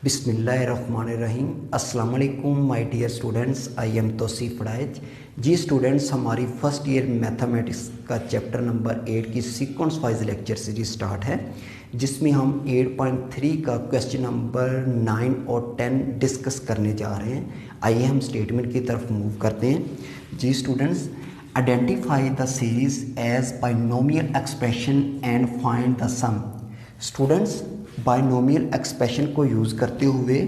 बिस्मिल्लाहिर्रहमानिर्रहीम। अस्सलाम वालेकुम my dear students, I am Tauseef फड़ाइज। जी स्टूडेंट्स, हमारी फर्स्ट ईयर मैथमेटिक्स का चैप्टर नंबर 8 की sequence wise lecture series start है, जिसमें हम 8.3 का क्वेश्चन नंबर 9 और 10 डिस्कस करने जा रहे हैं। आइए हम स्टेटमेंट की तरफ मूव करते हैं। जी students, identify the series as binomial expression and find the sum. Students, binomial expression को यूज़ करते हुए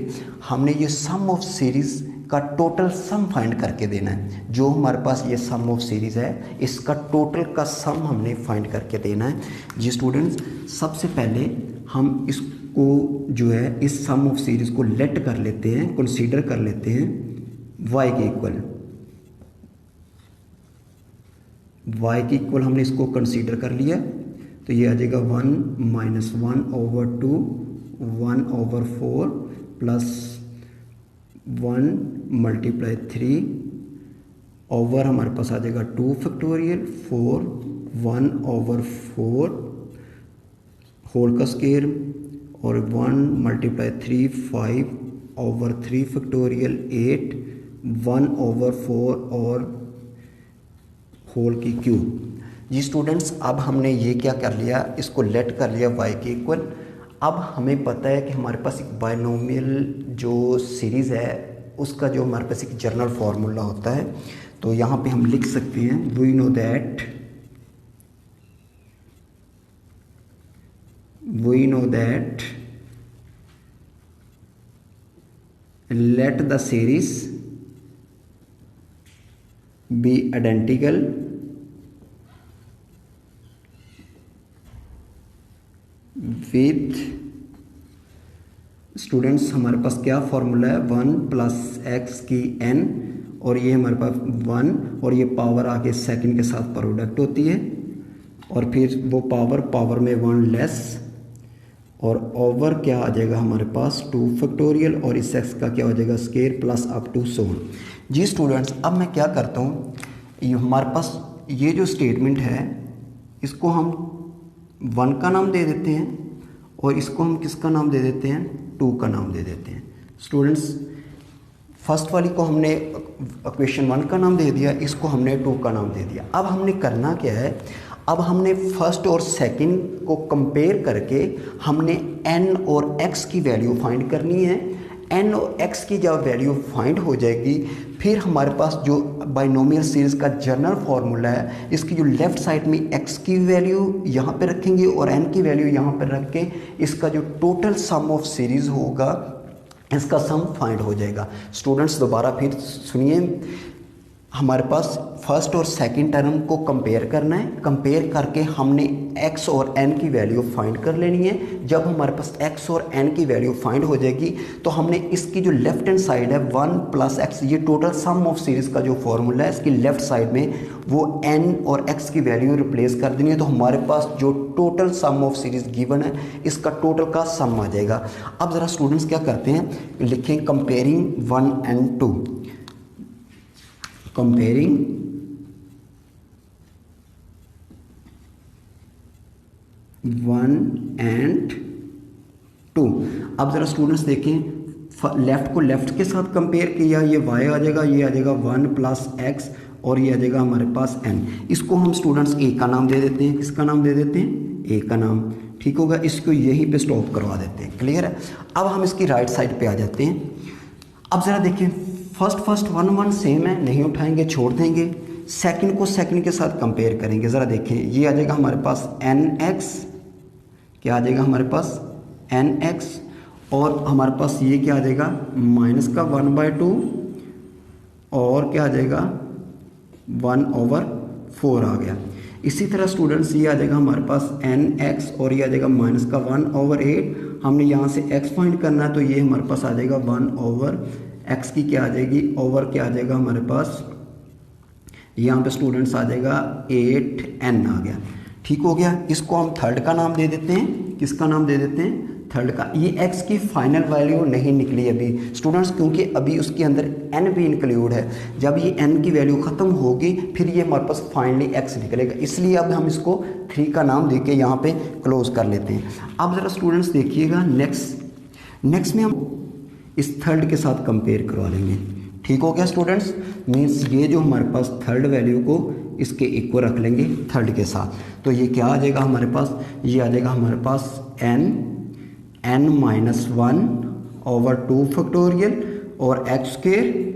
हमने ये सम ऑफ सीरीज़ का टोटल सम फाइंड करके देना है। जो हमारे पास ये सम ऑफ सीरीज़ है, इसका टोटल का सम हमने फाइंड करके देना है। जी स्टूडेंट्स, सबसे पहले हम इसको जो है इस सम ऑफ सीरीज़ को लेट कर लेते हैं, कंसीडर कर लेते हैं y के इक्वल हमने इसको कंसीडर कर लिया, तो ये आ जाएगा 1 माइनस 1/2 1/4 प्लस 1 मल्टीप्लाई 3 ओवर हमारे पास आ जाएगा 2 फैक्टोरियल 4 1/4 होल का स्केयर और 1 मल्टीप्लाई 3 5/3 फैक्टोरियल 8 1/4 और होल की क्यूब। जी स्टूडेंट्स, अब हमने ये क्या कर लिया, इसको लेट कर लिया y के इक्वल। अब हमें पता है कि हमारे पास एक बाइनोमियल जो सीरीज़ है उसका जो हमारे पास एक जनरल फार्मूला होता है, तो यहाँ पे हम लिख सकते हैं we know that let the series be identical with. Students, हमारे पास क्या फॉर्मूला है, 1 + x की n, और ये हमारे पास 1 और ये पावर आके सेकंड के साथ प्रोडक्ट होती है, और फिर वो पावर में 1 लेस, और ओवर क्या आ जाएगा हमारे पास 2 फैक्टोरियल, और इस x का क्या हो जाएगा square plus up to so on. जी स्टूडेंट्स, अब मैं क्या करता हूँ, ये हमारे पास ये जो स्टेटमेंट है इसको हम 1 का नाम दे देते हैं, और इसको हम किसका नाम दे देते हैं, 2 का नाम दे देते हैं। स्टूडेंट्स, फर्स्ट वाली को हमने इक्वेशन 1 का नाम दे दिया, इसको हमने 2 का नाम दे दिया। अब हमने करना क्या है, अब हमने फर्स्ट और सेकंड को कंपेयर करके हमने n और x की वैल्यू फाइंड करनी है। n और x की जब वैल्यू फाइंड हो जाएगी, फिर हमारे पास जो बाइनोमियल सीरीज़ का जनरल फार्मूला है, इसकी जो लेफ़्ट साइड में x की वैल्यू यहाँ पे रखेंगे और n की वैल्यू यहाँ पर रख के इसका जो टोटल सम ऑफ सीरीज़ होगा, इसका सम फाइंड हो जाएगा। स्टूडेंट्स, दोबारा फिर सुनिए, हमारे पास फर्स्ट और सेकंड टर्म को कंपेयर करना है। कंपेयर करके हमने x और n की वैल्यू फाइंड कर लेनी है। जब हमारे पास x और n की वैल्यू फाइंड हो जाएगी, तो हमने इसकी जो लेफ्ट हैंड साइड है 1 + x, ये टोटल सम ऑफ सीरीज़ का जो फॉर्मूला है, इसकी लेफ्ट साइड में वो n और x की वैल्यू रिप्लेस कर देनी है, तो हमारे पास जो total sum of series given है, इसका टोटल का सम आ जाएगा। अब ज़रा स्टूडेंट्स क्या करते हैं, लिखें कंपेयरिंग 1 and 2। Comparing 1 and 2। अब ज़रा स्टूडेंट्स देखें, लेफ़्ट को लेफ़्ट के साथ कंपेयर किया, ये y आ जाएगा, ये आ जाएगा 1 + x, और ये आ जाएगा हमारे पास n। इसको हम स्टूडेंट्स a का नाम दे देते हैं। किसका नाम दे देते हैं, a का नाम। ठीक होगा, इसको यहीं पे स्टॉप करवा देते हैं। क्लियर है। अब हम इसकी राइट साइड पे आ जाते हैं। अब ज़रा देखिए, फर्स्ट 1 सेम है, नहीं उठाएंगे, छोड़ देंगे। सेकंड को सेकंड के साथ कंपेयर करेंगे। ज़रा देखें, ये आ जाएगा हमारे पास nx, क्या आ जाएगा हमारे पास nx, और हमारे पास ये क्या आ जाएगा माइनस का 1/2, और क्या आ जाएगा 1/4 आ गया। इसी तरह स्टूडेंट्स, ये आ जाएगा हमारे पास nx, और ये आ जाएगा माइनस का 1/8। हमने यहाँ से x फाइंड करना है, तो ये हमारे पास आ जाएगा 1/x की क्या आ जाएगी, ओवर क्या आ जाएगा हमारे पास, यहाँ पे स्टूडेंट्स आ जाएगा 8n आ गया। ठीक हो गया। इसको हम थर्ड का नाम दे देते हैं। किसका नाम दे देते हैं, थर्ड का। ये x की फाइनल वैल्यू नहीं निकली अभी स्टूडेंट्स, क्योंकि अभी उसके अंदर n भी इंक्लूड है। जब ये n की वैल्यू ख़त्म होगी, फिर ये हमारे पास फाइनली x निकलेगा। इसलिए अब हम इसको 3 का नाम देके यहाँ पे क्लोज कर लेते हैं। अब ज़रा स्टूडेंट्स देखिएगा नेक्स्ट में हम इस थर्ड के साथ कंपेयर करवा लेंगे। ठीक हो गया स्टूडेंट्स। मीन्स ये जो हमारे पास थर्ड वैल्यू को इसके इक्वल रख लेंगे थर्ड के साथ। तो ये क्या आ जाएगा हमारे पास, ये आ जाएगा हमारे पास n -1/2 फैक्टोरियल और x स्क्वायर।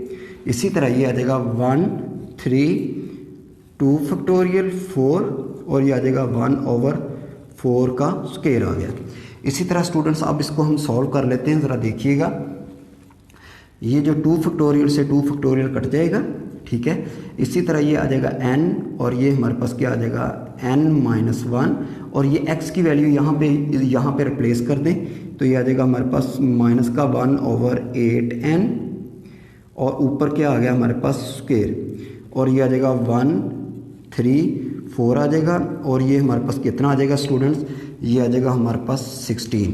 इसी तरह ये आ जाएगा 1 3 2 फैक्टोरियल 4 और ये आ जाएगा 1/4 का स्क्वायर आ गया। इसी तरह स्टूडेंट्स अब इसको हम सॉल्व कर लेते हैं, ज़रा देखिएगा। ये जो 2 फैक्टोरियल से 2 फैक्टोरियल कट जाएगा, ठीक है। इसी तरह ये आ जाएगा n और ये हमारे पास क्या आ जाएगा n-1 और ये x की वैल्यू यहाँ पे रिप्लेस कर दें तो ये आ जाएगा हमारे पास -1/8n और ऊपर क्या आ गया हमारे पास स्क्वायर और ये आ जाएगा 1 3 4 आ जाएगा और ये हमारे पास कितना आ जाएगा स्टूडेंट्स, ये आ जाएगा हमारे पास 16।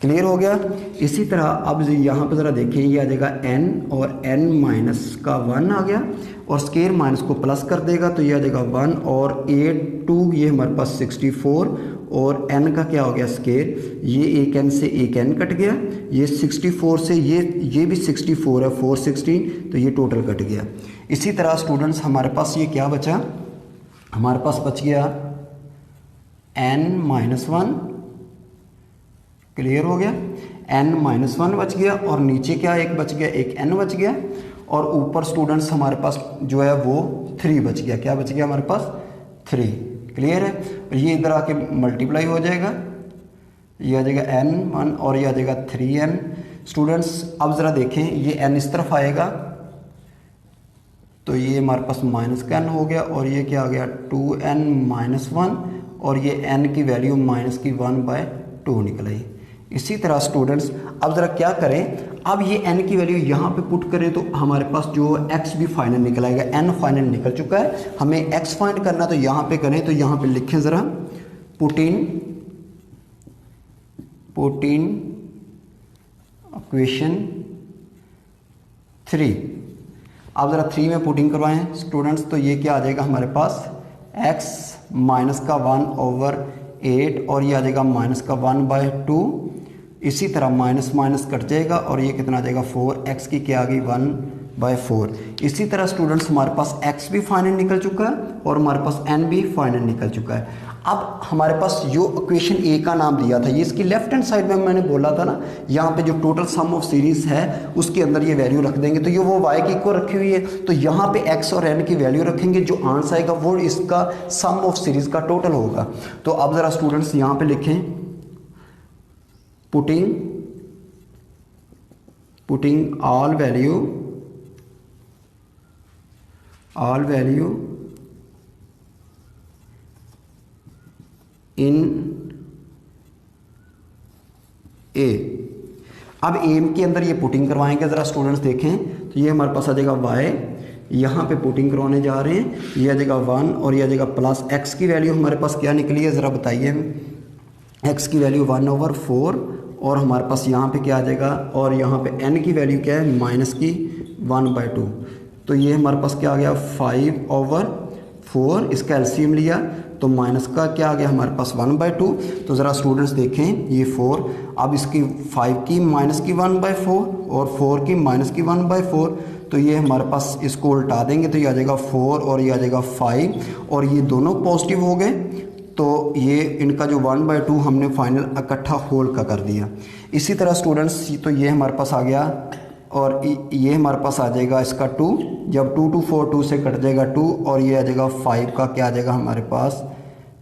क्लियर हो गया। इसी तरह अब यहाँ पर ज़रा देखें, ये आ जाएगा n और n-1 आ गया और स्क्वायर माइनस को प्लस कर देगा तो ये आ जाएगा 1 और 8 2 ये हमारे पास 64 और n का क्या हो गया स्क्वायर, ये एक n से एक n कट गया, ये 64 से ये भी 64 है 4 16 तो ये टोटल कट गया। इसी तरह स्टूडेंट्स हमारे पास ये क्या बचा, हमारे पास बच गया n-1। क्लियर हो गया, n-1 बच गया और नीचे क्या एक बच गया, एक n बच गया और ऊपर स्टूडेंट्स हमारे पास जो है वो 3 बच गया। क्या बच गया हमारे पास 3। क्लियर है। और ये इधर आके मल्टीप्लाई हो जाएगा, ये आ जाएगा n1 और ये आ जाएगा 3n। स्टूडेंट्स अब ज़रा देखें, ये n इस तरफ आएगा तो ये हमारे पास माइनस का n हो गया और ये क्या आ गया 2n-1 और ये n की वैल्यू -1/2 निकल आई। इसी तरह स्टूडेंट्स अब ज़रा क्या करें, अब ये n की वैल्यू यहाँ पे पुट करें तो हमारे पास जो x भी फाइनल निकल आएगा। n फाइनल निकल चुका है, हमें x फाइंड करना तो यहाँ पे करें तो यहाँ पे लिखें ज़रा पुट इन इक्वेशन 3। अब ज़रा 3 में पुटिंग करवाएं स्टूडेंट्स तो ये क्या आ जाएगा हमारे पास x -1/8 और ये आ जाएगा -1/2। इसी तरह माइनस कट जाएगा और ये कितना आ जाएगा 4, x की क्या आ गई 1/4। इसी तरह स्टूडेंट्स हमारे पास x भी फाइनल निकल चुका है और हमारे पास n भी फाइनल निकल चुका है। अब हमारे पास जो इक्वेशन a का नाम दिया था, ये इसकी लेफ्ट हैंड साइड में मैंने बोला था ना, यहाँ पे जो टोटल सम ऑफ सीरीज है उसके अंदर ये वैल्यू रख देंगे तो ये वो y की इक्वल रखी हुई है तो यहाँ पे x और n की वैल्यू रखेंगे, जो आंसर आएगा वो इसका सम ऑफ सीरीज का टोटल होगा। तो अब ज़रा स्टूडेंट्स यहाँ पे लिखें putting all value in a। अब एम के अंदर ये पुटिंग करवाएंगे, ज़रा स्टूडेंट्स देखें तो ये हमारे पास आ जाएगा y, यहाँ पे पुटिंग करवाने जा रहे हैं, ये आ जाएगा 1 और ये आ जाएगा प्लस x की वैल्यू हमारे पास क्या निकली है ज़रा बताइए। x की वैल्यू 1/4 और हमारे पास यहाँ पे क्या आ जाएगा और यहाँ पे n की वैल्यू क्या है -1/2 तो ये हमारे पास क्या आ गया 5/4। इसका एलसीएम लिया तो माइनस का क्या आ गया हमारे पास 1/2। तो ज़रा स्टूडेंट्स देखें ये 4, अब इसकी 5 की -1/4 और 4 की -1/4 तो ये हमारे पास इसको उल्टा देंगे तो ये आ जाएगा 4 और ये आ जाएगा 5 और ये दोनों पॉजिटिव हो गए तो ये इनका जो 1/2 हमने फाइनल इकट्ठा होल का कर दिया। इसी तरह स्टूडेंट्स तो ये हमारे पास आ गया और ये हमारे पास आ जाएगा इसका 2, जब 2 2 4 2 से कट जाएगा 2 और ये आ जाएगा 5 का क्या आ जाएगा हमारे पास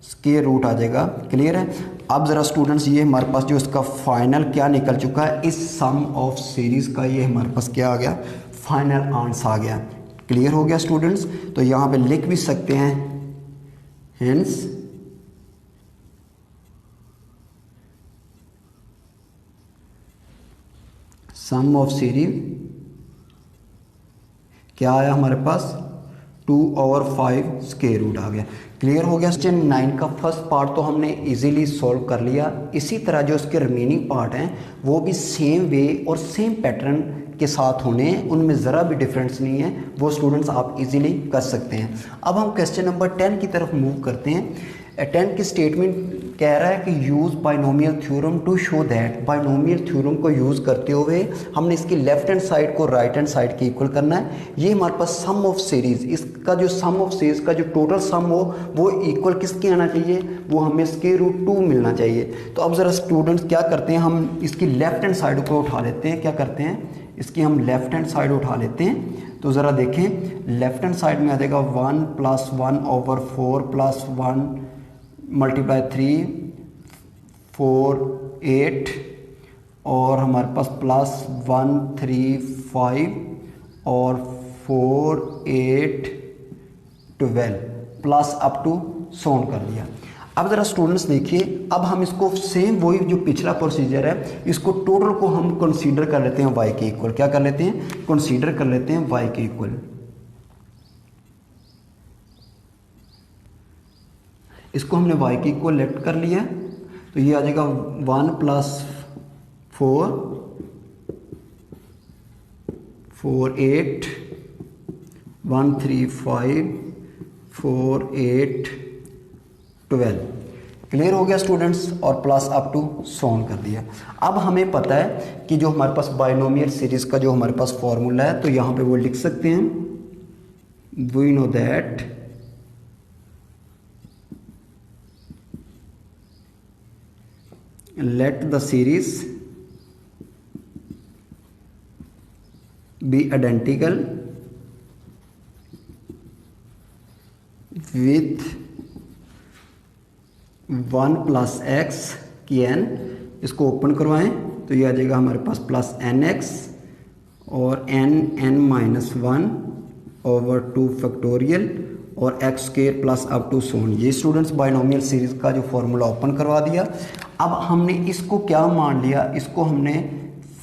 स्क्वायर रूट आ जाएगा। क्लियर है। अब ज़रा स्टूडेंट्स ये हमारे पास जो इसका फाइनल क्या निकल चुका है, इस सम ऑफ सीरीज़ का ये हमारे पास क्या आ गया फाइनल आंसर आ गया। क्लियर हो गया स्टूडेंट्स। तो यहाँ पे लिख भी सकते हैं हेंस सम ऑफ सीरीज क्या आया हमारे पास 2/5 स्क्वायर रूट आ गया। क्लियर हो गया। क्वेश्चन 9 का फर्स्ट पार्ट तो हमने इजीली सॉल्व कर लिया। इसी तरह जो इसके रिमेनिंग पार्ट हैं वो भी सेम वे और सेम पैटर्न के साथ होने हैं, उनमें ज़रा भी डिफरेंस नहीं है, वो स्टूडेंट्स आप इजीली कर सकते हैं। अब हम क्वेश्चन नंबर 10 की तरफ मूव करते हैं। टेंथ की स्टेटमेंट कह रहा है कि use binomial theorem to show that, binomial theorem को यूज़ करते हुए हमने इसकी लेफ्ट हैंड साइड को राइट हैंड साइड के इक्वल करना है। ये हमारे पास सम ऑफ सीरीज़, इसका जो सम ऑफ सीरीज़ का जो टोटल सम हो वो इक्वल किसके आना चाहिए, वो हमें √2 मिलना चाहिए। तो अब ज़रा स्टूडेंट्स क्या करते हैं, हम इसकी लेफ्ट हैंड साइड को उठा लेते हैं। क्या करते हैं, इसकी हम लेफ्ट हैंड साइड उठा लेते हैं। तो ज़रा देखें, लेफ्ट हैंड साइड में आ जाएगा 1 + 1/4 + 1 × 3 4 8 और हमारे पास +1 3 5 और 4 8 12 प्लस अप टू सोन कर दिया। अब ज़रा स्टूडेंट्स देखिए, अब हम इसको सेम वही जो पिछला प्रोसीजर है, इसको टोटल को हम कंसीडर कर लेते हैं y के इक्वल। क्या कर लेते हैं, कंसीडर कर लेते हैं y के इक्वल। इसको हमने y के इक्वल लेफ्ट कर लिया, तो ये आ जाएगा 1 + 4 4 8 1 3 5 4 8 12। क्लियर हो गया स्टूडेंट्स, और प्लस अप टू सोन कर दिया। अब हमें पता है कि जो हमारे पास बाइनोमियल सीरीज का जो हमारे पास फॉर्मूला है, तो यहाँ पे वो लिख सकते हैं, we know that let the series be identical with 1 + x की n। इसको ओपन करवाएं तो ये आ जाएगा हमारे पास +nx और n(n-1) / 2 फैक्टोरियल और x² प्लस अप टू सोन। ये स्टूडेंट्स बाइनोमियल सीरीज का जो फॉर्मूला ओपन करवा दिया। अब हमने इसको क्या मान लिया, इसको हमने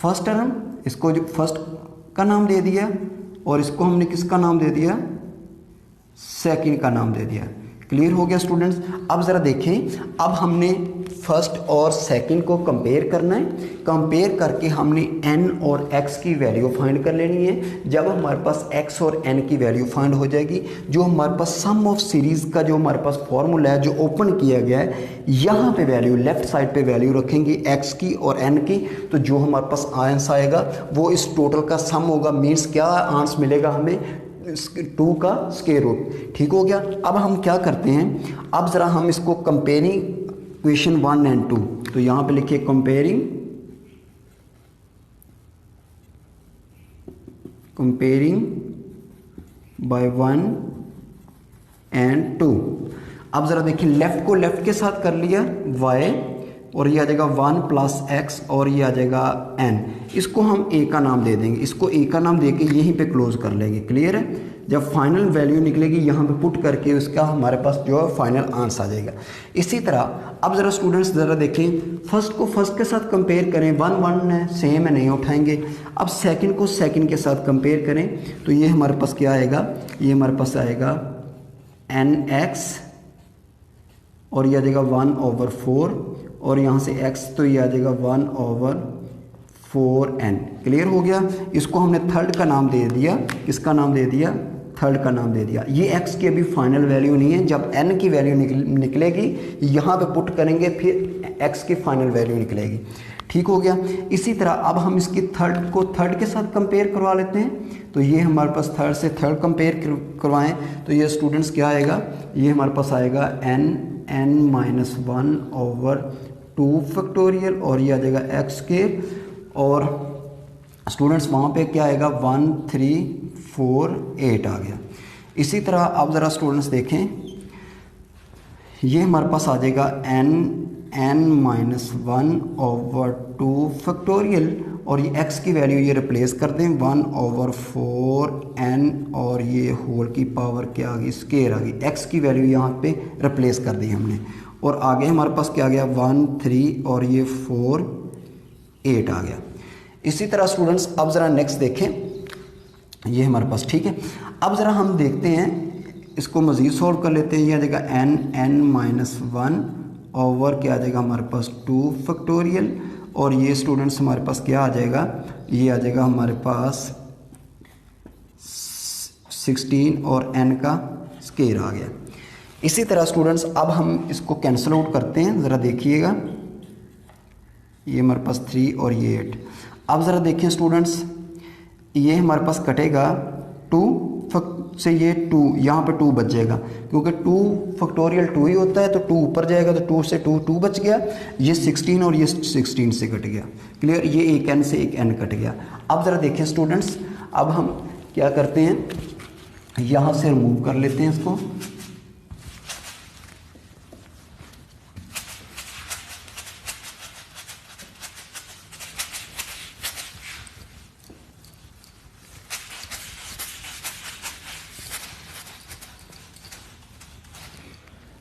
फर्स्ट टर्म, इसको जो फर्स्ट का नाम दे दिया और इसको हमने किसका नाम दे दिया, सेकंड का नाम दे दिया। क्लियर हो गया स्टूडेंट्स। अब ज़रा देखें, अब हमने फर्स्ट और सेकंड को कंपेयर करना है। कंपेयर करके हमने n और x की वैल्यू फाइंड कर लेनी है। जब हमारे पास x और n की वैल्यू फाइंड हो जाएगी, जो हमारे पास सम ऑफ सीरीज़ का जो हमारे पास फॉर्मूला है जो ओपन किया गया है, यहाँ पे वैल्यू लेफ्ट साइड पे वैल्यू रखेंगे x की और n की, तो जो हमारे पास आंसर आएगा वो इस टोटल का सम होगा। मीन्स क्या आंसर मिलेगा हमें, 2 का स्क्वायर रूट। ठीक हो गया। अब हम क्या करते हैं, अब ज़रा हम इसको कंपेयरिंग इक्वेशन 1 और 2, तो यहाँ पे लिखिए कंपेयरिंग बाय 1 और 2। अब ज़रा देखिए, लेफ़्ट को लेफ़्ट के साथ कर लिया y, और ये आ जाएगा 1 + x और ये आ जाएगा n। इसको हम a का नाम दे देंगे, इसको a का नाम देके यहीं पे क्लोज कर लेंगे। क्लियर है। जब फाइनल वैल्यू निकलेगी यहाँ पे पुट करके उसका हमारे पास जो है फाइनल आंसर आ जाएगा। इसी तरह अब ज़रा स्टूडेंट्स ज़रा देखें, फर्स्ट को फर्स्ट के साथ कंपेयर करें, 1 1 है, सेम है, नहीं उठाएंगे। अब सेकंड को सेकंड के साथ कंपेयर करें, तो ये हमारे पास क्या आएगा, ये हमारे पास आएगा nx और ये आ जाएगा 1/4 और यहाँ से x तो ये आ जाएगा 1/4n। क्लियर हो गया। इसको हमने थर्ड का नाम दे दिया, किसका नाम दे दिया, थर्ड का नाम दे दिया। ये x की अभी फाइनल वैल्यू नहीं है, जब n की वैल्यू निकलेगी यहाँ पे पुट करेंगे, फिर x की फाइनल वैल्यू निकलेगी। ठीक हो गया। इसी तरह अब हम इसकी थर्ड को थर्ड के साथ कंपेयर करवा लेते हैं, तो ये हमारे पास थर्ड से थर्ड कंपेयर करवाएं, तो ये स्टूडेंट्स क्या आएगा, ये हमारे पास आएगा n(n-1/2 फैक्टोरियल और ये आ जाएगा x², और स्टूडेंट्स वहाँ पे क्या आएगा 1 3 4 8 आ गया। इसी तरह अब ज़रा स्टूडेंट्स देखें, ये हमारे पास आ जाएगा n(n-1/2 फैक्टोरियल और ये x की वैल्यू ये रिप्लेस कर दें 1/4n और ये होल की पावर क्या आ गई, स्क्वायर आ गई। x की वैल्यू यहाँ पे रिप्लेस कर दी हमने, और आगे हमारे पास क्या आ गया 1 3 और ये 4 8 आ गया। इसी तरह स्टूडेंट्स अब ज़रा नेक्स्ट देखें, ये हमारे पास ठीक है। अब ज़रा हम देखते हैं, इसको मज़ीद सॉल्व कर लेते हैं। ये आ जाएगा n(n-1) ओवर क्या आ जाएगा हमारे पास 2 फैक्टोरियल और ये स्टूडेंट्स हमारे पास क्या आ जाएगा, ये आ जाएगा हमारे पास 16 और n का स्क्वायर आ गया। इसी तरह स्टूडेंट्स अब हम इसको कैंसिल आउट करते हैं, ज़रा देखिएगा, ये हमारे पास 3 और ये 8। अब ज़रा देखिए स्टूडेंट्स, ये हमारे पास कटेगा 2 से, ये 2 यहाँ पे 2 बच जाएगा, क्योंकि 2 फैक्टोरियल 2 ही होता है, तो 2 ऊपर जाएगा, तो 2 से 2 बच गया, ये 16 और ये 16 से कट गया। क्लियर, ये एक n से एक n कट गया। अब ज़रा देखिए स्टूडेंट्स, अब हम क्या करते हैं, यहाँ से रिमूव कर लेते हैं इसको।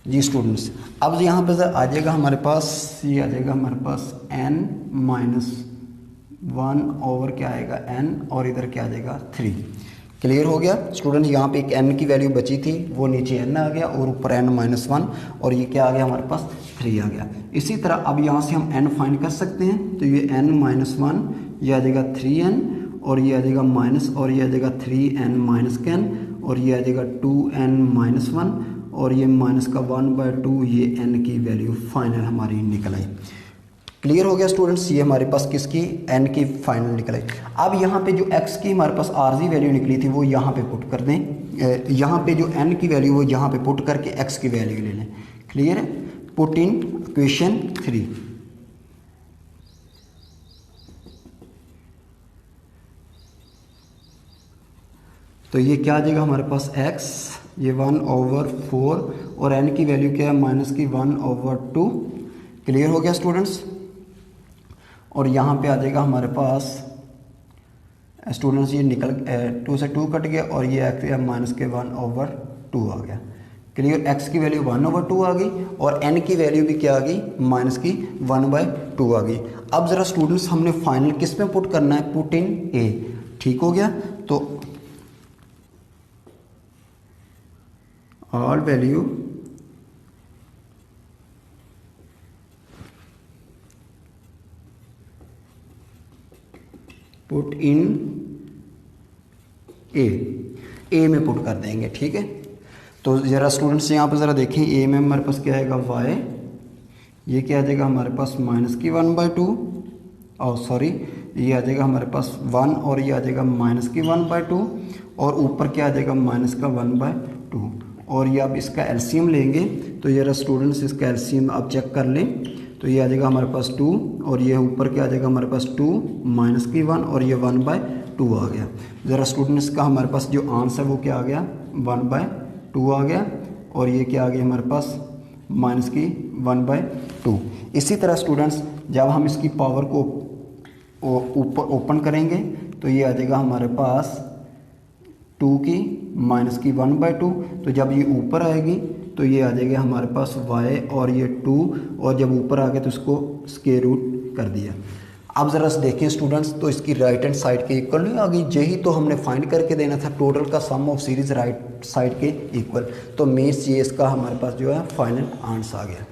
जी स्टूडेंट्स, अब यहाँ पे आ जाएगा हमारे पास, ये आ जाएगा हमारे पास n माइनस 1 ओवर क्या आएगा n, और इधर क्या आ जाएगा 3। क्लियर हो गया स्टूडेंट, यहाँ पे एक n की वैल्यू बची थी, वो नीचे n आ गया, और ऊपर n माइनस 1, और ये क्या आ गया हमारे पास 3 आ गया। इसी तरह अब यहाँ से हम n फाइंड कर सकते हैं, तो ये n माइनस 1, ये आ जाएगा 3n, और ये आ जाएगा माइनस, और ये आ जाएगा 3n माइनस n, और ये आ जाएगा 2n माइनस 1, और ये माइनस का 1/2, ये n की वैल्यू फाइनल हमारी निकल आई। क्लियर हो गया स्टूडेंट्स, ये हमारे पास किसकी n की फाइनल निकल आई। अब यहाँ पे जो x की हमारे पास आर्जी वैल्यू निकली थी वो यहाँ पे पुट कर दें, यहाँ पे जो n की वैल्यू वो यहाँ पे पुट करके x की वैल्यू ले लें। क्लियर है, पुट इन इक्वेशन 3। तो ये क्या आ जाएगा हमारे पास x, ये 1/4, और n की वैल्यू क्या है माइनस की 1/2। क्लियर हो गया स्टूडेंट्स, और यहाँ पे आ जाएगा हमारे पास स्टूडेंट्स, ये निकल 2 से 2 कट गया, और ये x माइनस के 1/2 आ गया। क्लियर, x की वैल्यू 1/2 आ गई, और n की वैल्यू भी क्या आ गई, माइनस की 1/2 आ गई। अब ज़रा स्टूडेंट्स हमने फाइनल किस में पुट करना है, पुट इन a। ठीक हो गया, तो all value put in a में पुट कर देंगे। ठीक है, तो ज़रा स्टूडेंट्स यहाँ पर ज़रा देखें, a में हमारे पास क्या आएगा y, ये क्या आ जाएगा हमारे पास माइनस की 1/2, और सॉरी ये आ जाएगा हमारे पास 1, और ये आ जाएगा माइनस की 1/2, और ऊपर क्या आ जाएगा माइनस का 1/2, और ये आप इसका एलसीएम लेंगे, तो ये स्टूडेंट्स इसका एलसीएम आप चेक कर लें, तो ये आ जाएगा हमारे पास 2, और ये ऊपर क्या आ जाएगा हमारे पास 2 माइनस की 1, और ये 1/2 आ गया। ज़रा स्टूडेंट्स का हमारे पास जो आंसर वो क्या आ गया, 1/2 आ गया, और ये क्या आ गया हमारे पास माइनस की 1/2। इसी तरह स्टूडेंट्स जब हम इसकी पावर को ऊपर ओपन करेंगे, तो ये आ जाएगा हमारे पास 2 की माइनस की 1/2, तो जब ये ऊपर आएगी तो ये आ जाएगा हमारे पास y, और ये 2, और जब ऊपर आ गया तो इसको स्क्वायर रूट कर दिया। अब ज़रा देखें स्टूडेंट्स, तो इसकी राइट हैंड साइड के इक्वल नहीं आ गई, यही तो हमने फाइंड करके देना था, टोटल का सम ऑफ सीरीज राइट साइड के इक्वल, तो मीन्स ये इसका हमारे पास जो है फाइनल आंसर आ गया।